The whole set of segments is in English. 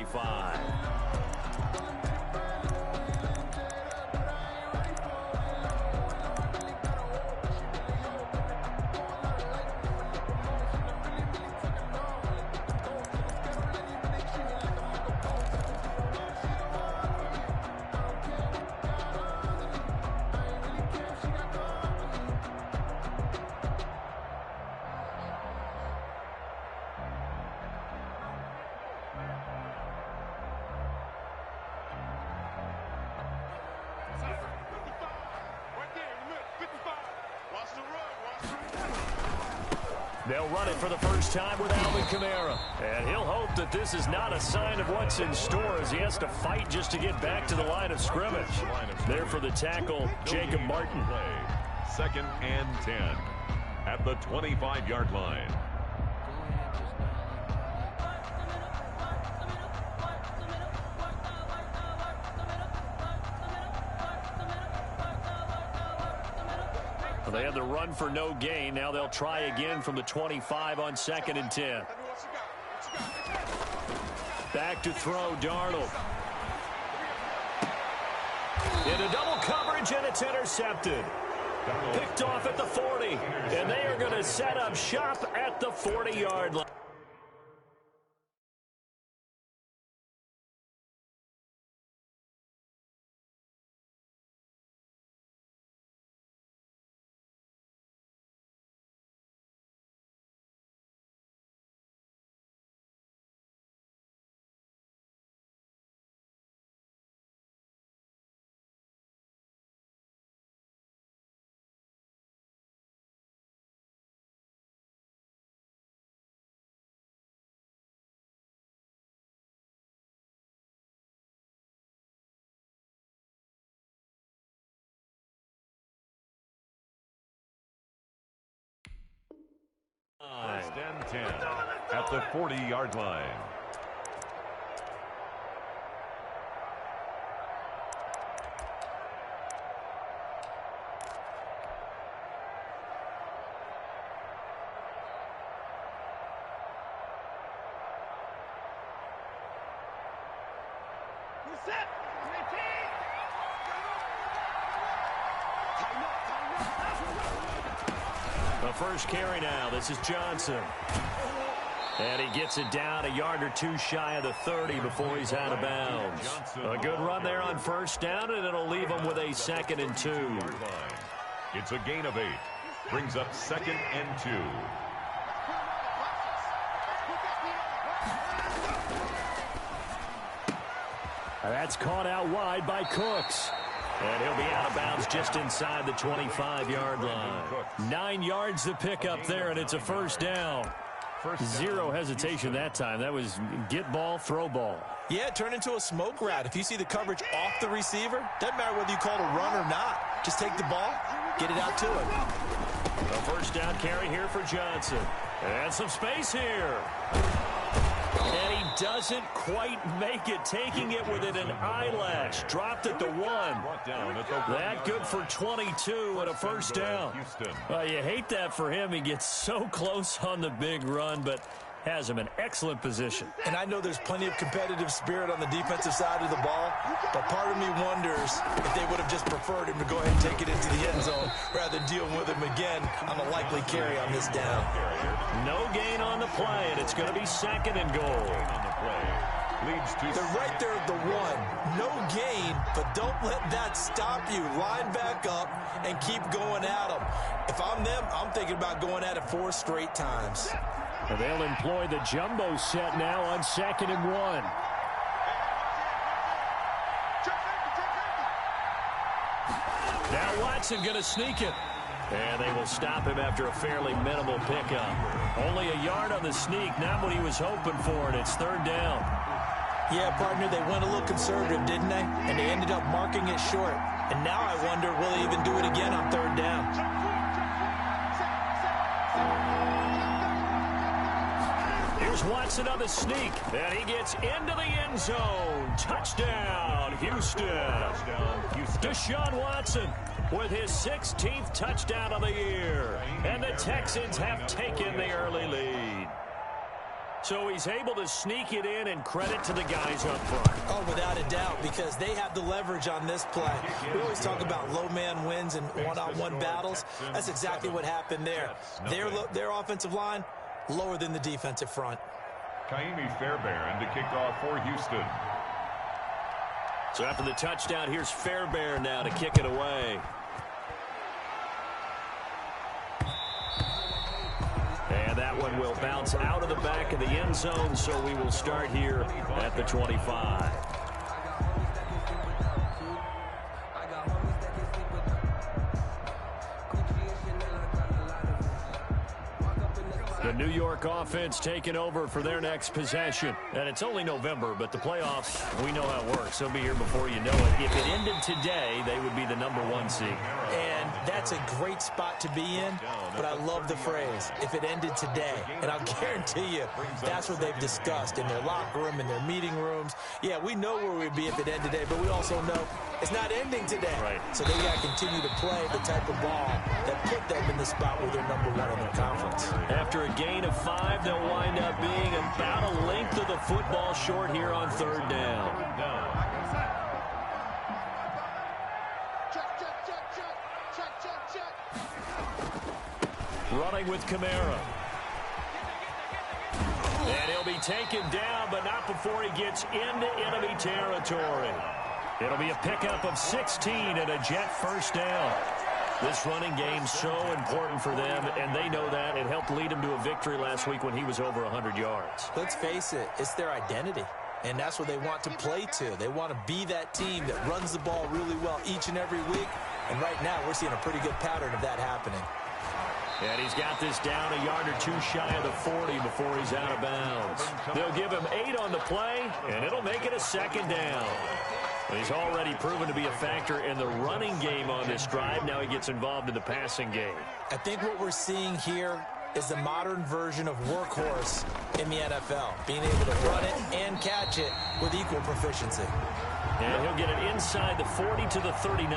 25. They'll run it for the first time with Alvin Kamara. And he'll hope that this is not a sign of what's in store as he has to fight just to get back to the line of scrimmage. There for the tackle, Jacob Martin. 2nd and 10 at the 25-yard line. They had the run for no gain. Now they'll try again from the 25 on 2nd and 10. Back to throw, Darnold. Into double coverage, and it's intercepted. Picked off at the 40. And they are going to set up shop at the 40-yard line. First and 10 at the 40-yard line. The first carry now. This is Johnson. And he gets it down a yard or two shy of the 30 before he's out of bounds. A good run there on first down, and it'll leave him with a 2nd and 2. It's a gain of 8. Brings up 2nd and 2. That's caught out wide by Cooks. And he'll be out of bounds just inside the 25-yard line. 9 yards to pick up there, and it's a first down. Zero hesitation that time. That was get ball, throw ball. Yeah, it turned into a smoke route. If you see the coverage off the receiver, doesn't matter whether you call it a run or not. Just take the ball, get it out to him. A first down carry here for Johnson. And some space here. And he doesn't quite make it, taking it within an eyelash. Dropped at the 1. That good for 22 and a first down. Well, you hate that for him. He gets so close on the big run, but has him in excellent position. And I know there's plenty of competitive spirit on the defensive side of the ball, but part of me wonders if they would have just preferred him to go ahead and take it into the end zone rather than deal with him again on a likely carry on this down. No gain on the play, and it's going to be 2nd and goal. They're right there at the 1. No gain, but don't let that stop you. Line back up and keep going at them. If I'm them, I'm thinking about going at it 4 straight times. And they'll employ the jumbo set now on 2nd and 1. Now Watson going to sneak it. And they will stop him after a fairly minimal pickup. Only a yard on the sneak, not what he was hoping for, and it's 3rd down. Yeah, partner, they went a little conservative, didn't they? And they ended up marking it short. And now I wonder, will they even do it again on 3rd down? Here's Watson on the sneak, and he gets into the end zone. Touchdown, Houston. Deshaun Watson with his 16th touchdown of the year. And the Texans have taken the early lead. So he's able to sneak it in, and credit to the guys up front. Oh, without a doubt, because they have the leverage on this play. We always talk about low man wins and one-on-one battles. That's exactly what happened there. Their offensive line, lower than the defensive front. Kaimi Fairbairn to kick off for Houston. So after the touchdown, here's Fairbairn now to kick it away. And that one will bounce out of the back of the end zone, so we will start here at the 25. The New York offense taking over for their next possession. And it's only November, but the playoffs, we know how it works. They'll be here before you know it. If it ended today, they would be the #1 seed. And that's a great spot to be in, but I love the phrase, if it ended today. And I'll guarantee you, that's what they've discussed in their locker room, in their meeting rooms. Yeah, we know where we'd be if it ended today, but we also know it's not ending today. Right. So they got to continue to play the type of ball that put them in the spot where they're #1 in their conference. After a gain of 5, they'll wind up being about a length of the football short here on 3rd down. Running with Kamara. And he'll be taken down, but not before he gets into enemy territory. It'll be a pickup of 16 and a Jet first down. This running game's so important for them, and they know that. It helped lead him to a victory last week when he was over 100 yards. Let's face it, it's their identity, and that's what they want to play to. They want to be that team that runs the ball really well each and every week, and right now we're seeing a pretty good pattern of that happening. And he's got this down a yard or two shy of the 40 before he's out of bounds. They'll give him 8 on the play, and it'll make it a 2nd down. And he's already proven to be a factor in the running game on this drive. Now he gets involved in the passing game. I think what we're seeing here is the modern version of workhorse in the NFL, being able to run it and catch it with equal proficiency. And he'll get it inside the 40 to the 39.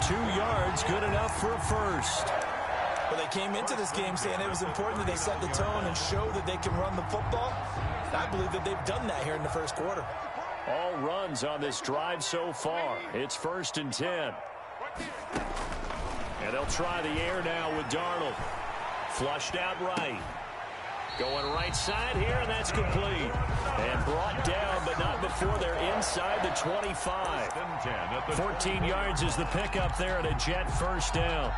2 yards, good enough for a first. Well, they came into this game saying it was important that they set the tone and show that they can run the football. I believe that they've done that here in the first quarter. All runs on this drive so far. It's 1st and 10. And they'll try the air now with Darnold. Flushed out right. Going right side here, and that's complete. And brought down, but not before they're inside the 25. 14 yards is the pickup there at a Jet first down.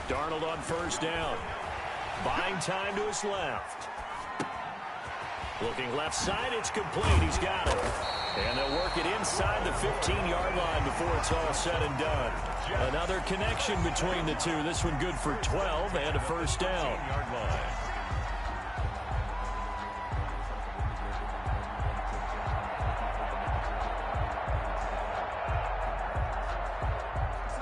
Darnold on first down. Buying time to his left. Looking left side, it's complete. He's got it. And they'll work it inside the 15-yard line before it's all said and done. Another connection between the two. This one good for 12 and a first down.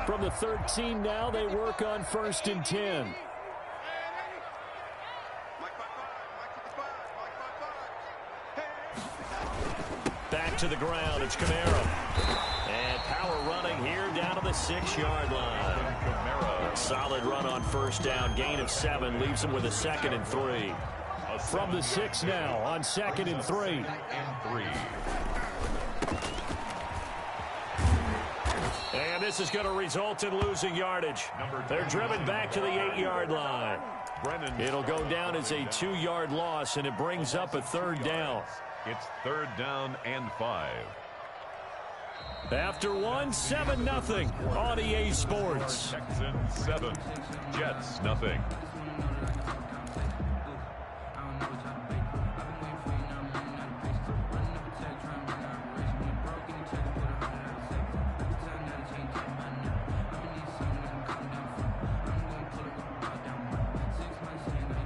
From the 13 now, they work on 1st and 10. Back to the ground, it's Kamara. And power running here down to the 6-yard line. Solid run on first down, gain of 7, leaves him with a 2nd and 3. From the 6 now on 2nd and 3. And this is going to result in losing yardage. They're driven back to the 8-yard line. It'll go down as a 2-yard loss, and it brings up a 3rd down. It's 3rd down and 5. After 7-0 on EA Sports. Texans 7, Jets nothing.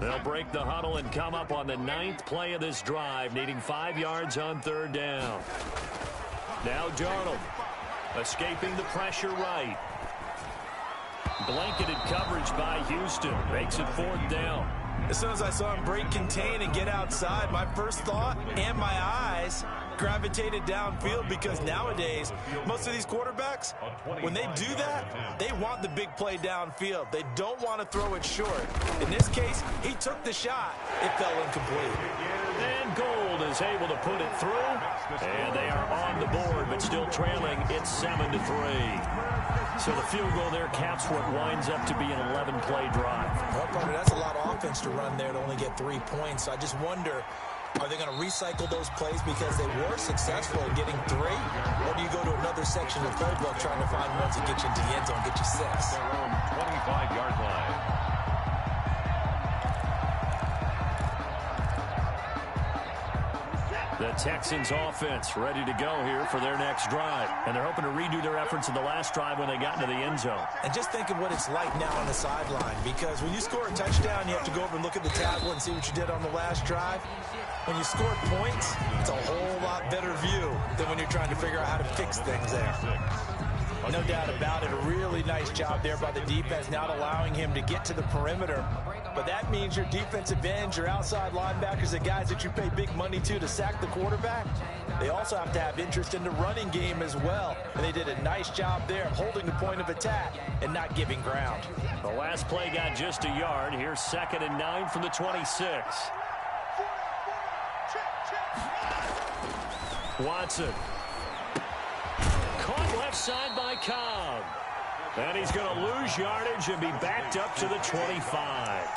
They'll break the huddle and come up on the 9th play of this drive, needing 5 yards on 3rd down. Now Darnold, escaping the pressure right. Blanketed coverage by Houston, makes it 4th down. As soon as I saw him break contain and get outside, my first thought and my eyes gravitated downfield because nowadays, most of these quarterbacks, when they do that, they want the big play downfield. They don't want to throw it short. In this case, he took the shot. It fell incomplete. And Gold is able to put it through. And they are on the board, but still trailing. It's 7-3. So the field goal there caps what winds up to be an 11-play drive. Well, partner, that's a lot of offense to run there to only get 3 points. I just wonder, are they going to recycle those plays because they were successful in getting 3? Or do you go to another section of the playbook trying to find ones that get you into the end zone, get you 6? Their own 25-yard line. The Texans offense ready to go here for their next drive. And they're hoping to redo their efforts in the last drive when they got into the end zone. And just think of what it's like now on the sideline, because when you score a touchdown, you have to go over and look at the tablet and see what you did on the last drive. When you score points, it's a whole lot better view than when you're trying to figure out how to fix things there. No doubt about it, a really nice job there by the defense, not allowing him to get to the perimeter. But that means your defensive ends, your outside linebackers, the guys that you pay big money to sack the quarterback, they also have to have interest in the running game as well. And they did a nice job there of holding the point of attack and not giving ground. The last play got just a yard. Here's 2nd and 9 from the 26. Watson. Caught left side by Cobb. And he's going to lose yardage and be backed up to the 25.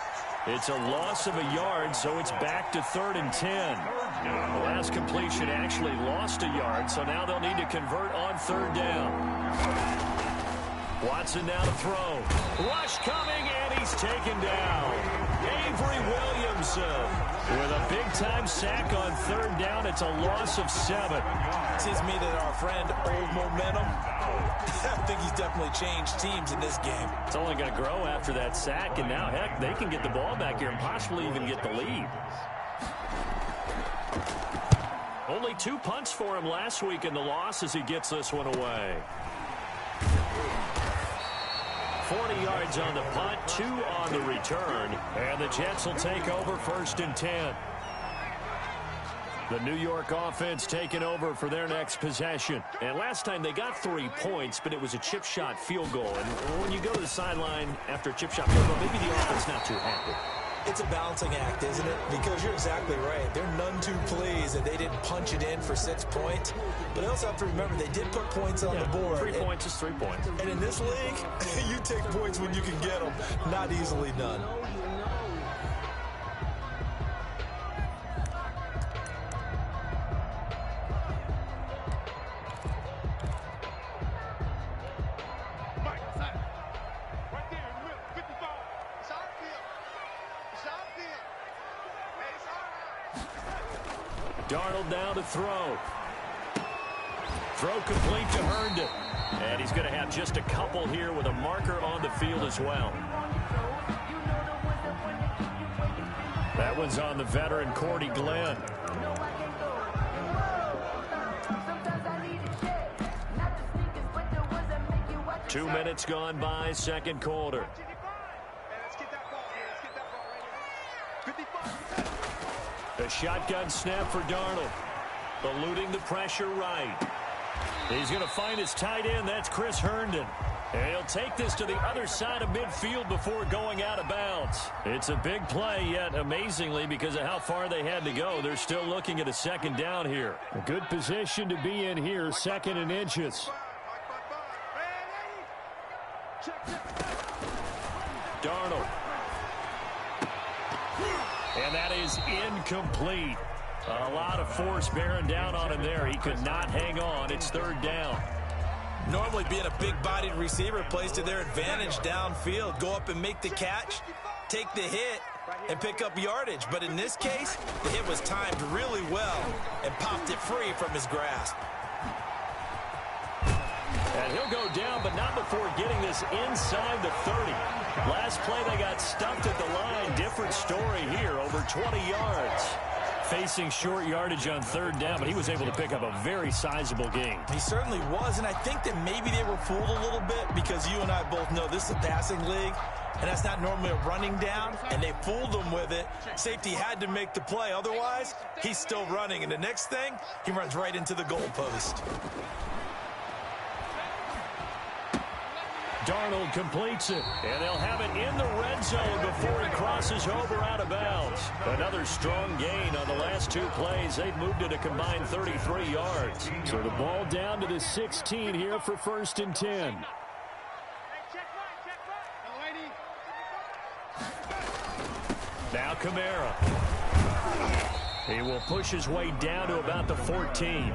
It's a loss of a yard, so it's back to 3rd and 10. The last completion actually lost a yard, so now they'll need to convert on 3rd down. Watson now to throw. Rush coming, and he's taken down. Avery Williamson with a big-time sack on 3rd down. It's a loss of 7. Seems to me that our friend, Old Momentum, I think he's definitely changed teams in this game. It's only going to grow after that sack, and now, heck, they can get the ball back here and possibly even get the lead. Only 2 punts for him last week in the loss as he gets this one away. 40 yards on the punt, 2 on the return, and the Jets will take over 1st and 10. The New York offense taking over for their next possession. And last time they got 3 points, but it was a chip shot field goal. And when you go to the sideline after a chip shot field goal, maybe the offense not too happy. It's a balancing act, isn't it? Because you're exactly right. They're none too pleased that they didn't punch it in for 6 points. But I also have to remember they did put points on the board. 3 points is 3 points. And in this league, you take points when you can get them. Not easily done. Darnold now to throw. Throw complete to Herndon. And he's going to have just a couple here with a marker on the field as well. That one's on the veteran Cordy Glenn. Two minutes gone by, second quarter. A shotgun snap for Darnold. Eluding the pressure right. He's going to find his tight end. That's Chris Herndon. And he'll take this to the other side of midfield before going out of bounds. It's a big play, yet amazingly, because of how far they had to go, they're still looking at a 2nd down here. A good position to be in here, 2nd and inches. Darnold. And that is incomplete. A lot of force bearing down on him there. He could not hang on. It's 3rd down. Normally being a big-bodied receiver plays to their advantage downfield. Go up and make the catch, take the hit, and pick up yardage. But in this case, the hit was timed really well and popped it free from his grasp. And he'll go down, but not before getting this inside the 30. Last play, they got stuffed at the line. Different story here, over 20 yards. facing short yardage on third down, but he was able to pick up a very sizable gain. He certainly was, and I think that maybe they were fooled a little bit because you and I both know this is a passing league, and that's not normally a running down, and they fooled him with it. Safety had to make the play. Otherwise, he's still running, and the next thing, he runs right into the goalpost. Darnold completes it, and they'll have it in the red zone before he crosses over out of bounds. Another strong gain on the last two plays. They've moved it a combined 33 yards. So the ball down to the 16 here for 1st and 10. Now Kamara. He will push his way down to about the 14.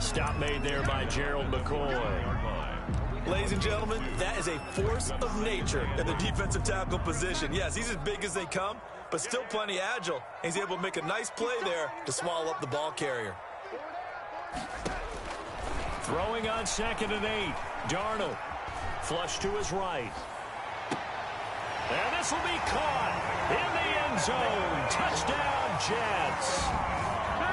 Stop made there by Gerald McCoy. Ladies and gentlemen, that is a force of nature in the defensive tackle position. Yes, he's as big as they come, but still plenty agile. He's able to make a nice play there to swallow up the ball carrier. Throwing on 2nd and 8. Darnold. Flush to his right. And this will be caught in the end zone. Touchdown, Jets.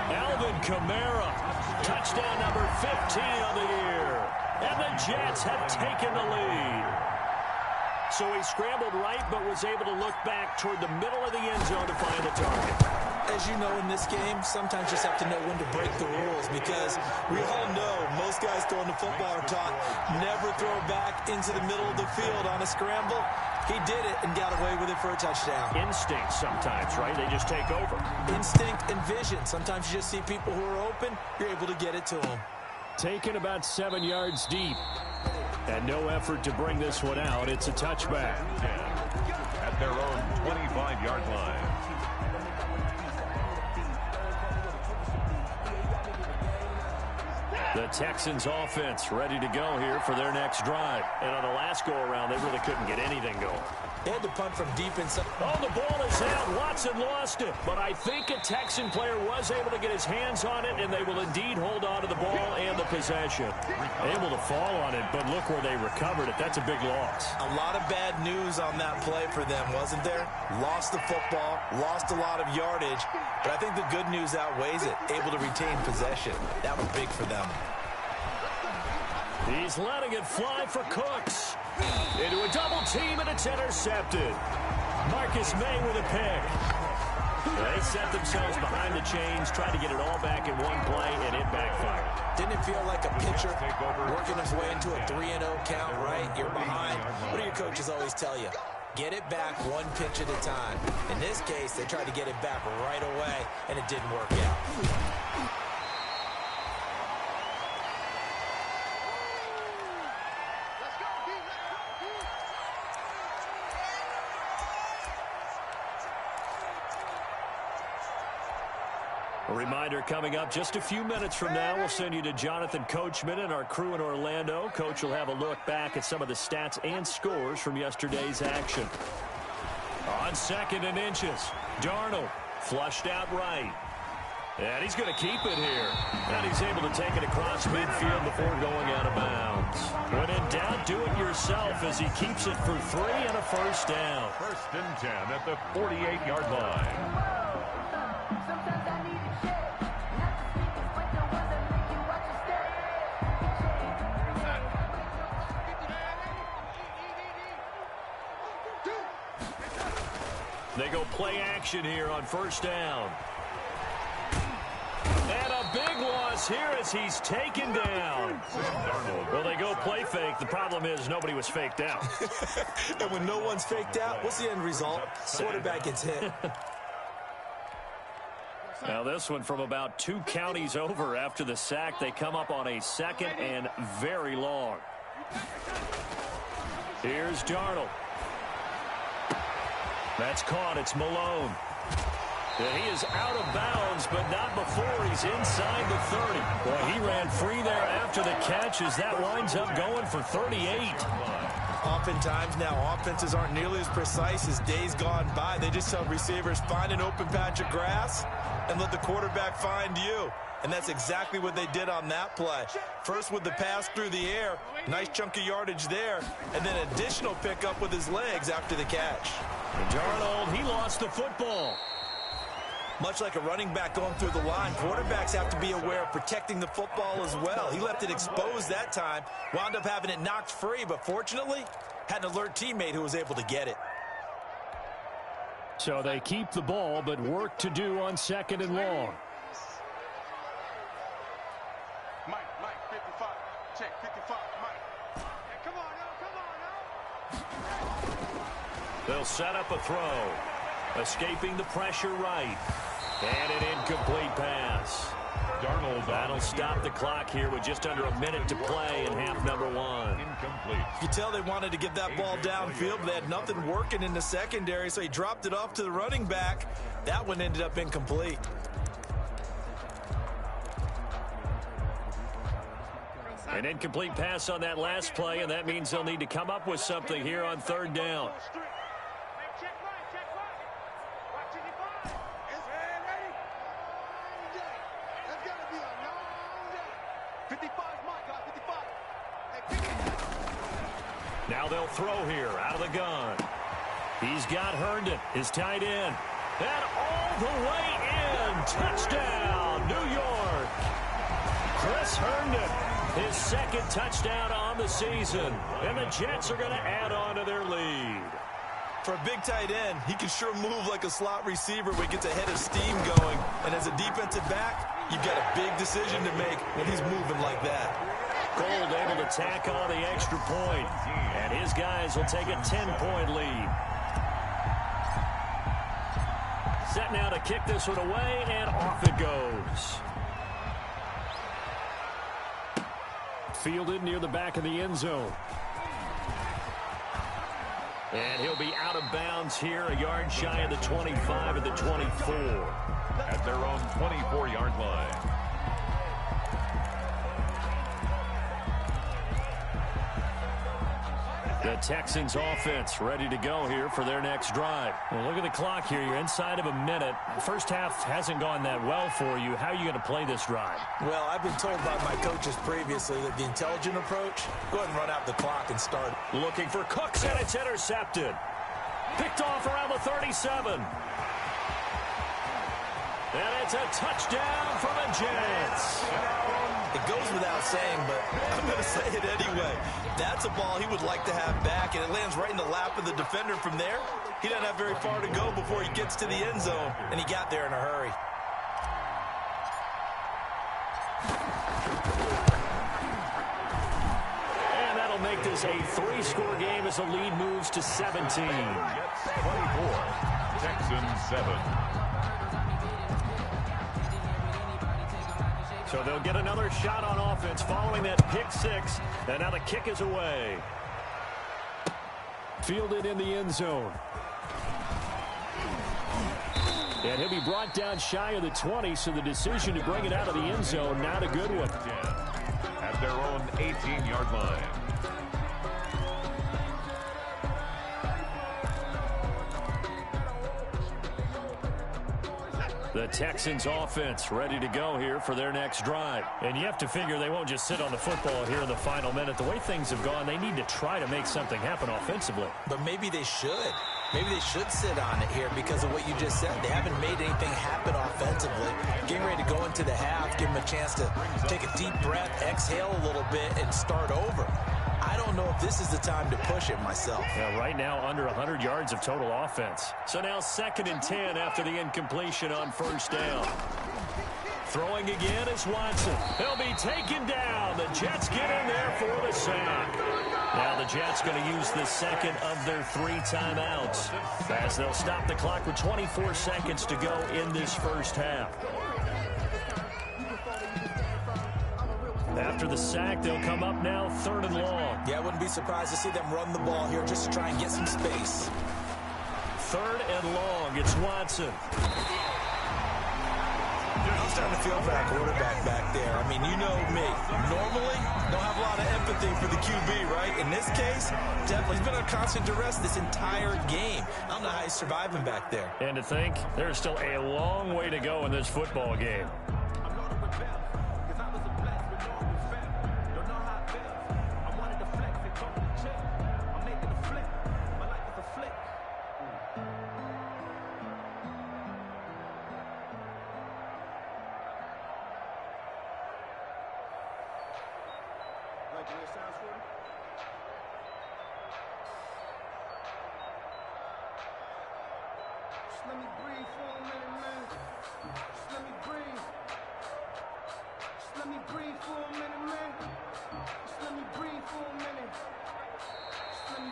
Alvin Kamara. Touchdown number 15 on the year. And the Jets have taken the lead. So he scrambled right, but was able to look back toward the middle of the end zone to find the target. As you know, in this game, sometimes you just have to know when to break the rules because we all know most guys throwing the football are taught never throw back into the middle of the field on a scramble. He did it and got away with it for a touchdown. Instinct sometimes, right? They just take over. Instinct and vision. Sometimes you just see people who are open, you're able to get it to them. Taken about 7 yards deep. And no effort to bring this one out. It's a touchback. At their own 25-yard line. The Texans offense ready to go here for their next drive. And on the last go-around, they really couldn't get anything going. They had to punt from deep inside. Oh, the ball is out. Watson lost it. But I think a Texan player was able to get his hands on it, and they will indeed hold on to the ball and the possession. Able to fall on it, but look where they recovered it. That's a big loss. A lot of bad news on that play for them, wasn't there? Lost the football, lost a lot of yardage, but I think the good news outweighs it. Able to retain possession. That was big for them. He's letting it fly for Cooks. Into a double team, and it's intercepted. Marcus May with a pick. They set themselves behind the chains, trying to get it all back in one play, and it backfired. Didn't it feel like a pitcher working his way into a 3-0 count, right? You're behind. What do your coaches always tell you? Get it back one pitch at a time. In this case, they tried to get it back right away, and it didn't work out. A reminder coming up just a few minutes from now, we'll send you to Jonathan Coachman and our crew in Orlando. Coach will have a look back at some of the stats and scores from yesterday's action. On 2nd and inches, Darnold flushed out right. And he's going to keep it here. And he's able to take it across midfield before going out of bounds. When in doubt, do it yourself as he keeps it for 3 and a first down. 1st and 10 at the 48-yard line. They go play action here on 1st down. And a big loss here as he's taken down. Well, they go play fake. The problem is nobody was faked out. And when no one's faked out, what's the end result? Quarterback gets hit. Now this one from about 2 counties over after the sack. They come up on a 2nd and very long. Here's Darnold. That's caught. It's Malone. And he is out of bounds, but not before he's inside the 30. Boy, he ran free there after the catch as that winds up going for 38. Oftentimes now, offenses aren't nearly as precise as days gone by. They just tell receivers, find an open patch of grass and let the quarterback find you. And that's exactly what they did on that play. First with the pass through the air, nice chunk of yardage there, and then additional pickup with his legs after the catch. And Darnold, he lost the football. Much like a running back going through the line, quarterbacks have to be aware of protecting the football as well. He left it exposed that time, wound up having it knocked free, but fortunately, had an alert teammate who was able to get it. So they keep the ball, but work to do on 2nd and long. Mike, 55. Check, 55, Mike. Hey, come on now. They'll set up a throw. Escaping the pressure right. And an incomplete pass. Darnold. That'll stop the clock here with just under a minute to play in half number 1. Incomplete. You tell they wanted to get that ball downfield, but they had nothing working in the secondary, so he dropped it off to the running back. That one ended up incomplete. An incomplete pass on that last play, and that means they'll need to come up with something here on 3rd down. Now they'll throw here out of the gun. He's got Herndon, his tight end. And all the way in. Touchdown, New York. Chris Herndon, his 2nd touchdown on the season. And the Jets are going to add on to their lead. For a big tight end, he can sure move like a slot receiver when he gets a head of steam going. And as a defensive back, you've got a big decision to make when he's moving like that. Gold able to tack on the extra point, and his guys will take a 10-point lead. Set now to kick this one away, and off it goes. Fielded near the back of the end zone. And he'll be out of bounds here, a yard shy of the 25 at the 24. At their own 24-yard line. The Texans offense ready to go here for their next drive. Well, look at the clock here. You're inside of a minute. The first half hasn't gone that well for you. How are you going to play this drive? Well, I've been told by my coaches previously that the intelligent approach, go ahead and run out the clock and start it. Looking for Cooks, and it's intercepted. Picked off around the 37. And it's a touchdown for the Jets. It goes without saying, but I'm going to say it anyway. That's a ball he would like to have back, and it lands right in the lap of the defender from there. He doesn't have very far to go before he gets to the end zone, and he got there in a hurry. And that'll make this a 3-score game as the lead moves to 17. Jets 24, Texans 7. So they'll get another shot on offense following that pick 6. And now the kick is away. Fielded in the end zone. And he'll be brought down shy of the 20, so the decision to bring it out of the end zone, not a good one. At their own 18-yard line. The Texans offense ready to go here for their next drive. And you have to figure they won't just sit on the football here in the final minute. The way things have gone, they need to try to make something happen offensively. But maybe they should. Maybe they should sit on it here because of what you just said. They haven't made anything happen offensively. Getting ready to go into the half, give them a chance to take a deep breath, exhale a little bit, and start over. I don't know if this is the time to push it myself. Yeah, right now under 100 yards of total offense. So now 2nd and 10 after the incompletion on 1st down. Throwing again is Watson. He'll be taken down. The Jets get in there for the sack. Now the Jets going to use the 2nd of their 3 timeouts as they'll stop the clock with 24 seconds to go in this first half. After the sack, they'll come up now 3rd and long. Yeah, I wouldn't be surprised to see them run the ball here just to try and get some space. 3rd and long. It's Watson. I'm starting to feel for that quarterback back there. I mean, you know me. Normally, don't have a lot of empathy for the QB, right? In this case, definitely he's been under constant duress this entire game. I don't know how he's surviving back there. And to think, there's still a long way to go in this football game. let me breathe for a minute, man. Just let me breathe. Just let me breathe for a minute, man. Just let me breathe for a minute.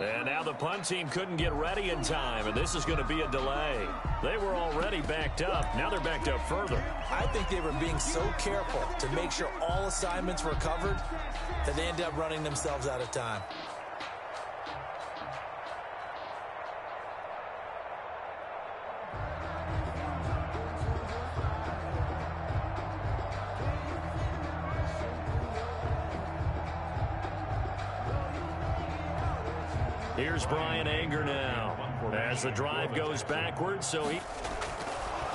And now the punt team couldn't get ready in time, and this is going to be a delay. They were already backed up. Now they're backed up further. I think they were being so careful to make sure all assignments were covered that they ended up running themselves out of time. Here's Brian Anger now as the drive goes backwards. So he...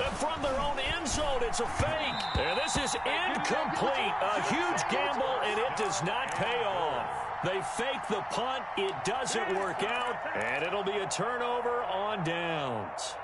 And from their own end zone, it's a fake. And this is incomplete. A huge gamble, and it does not pay off. They fake the punt. It doesn't work out, and it'll be a turnover on downs.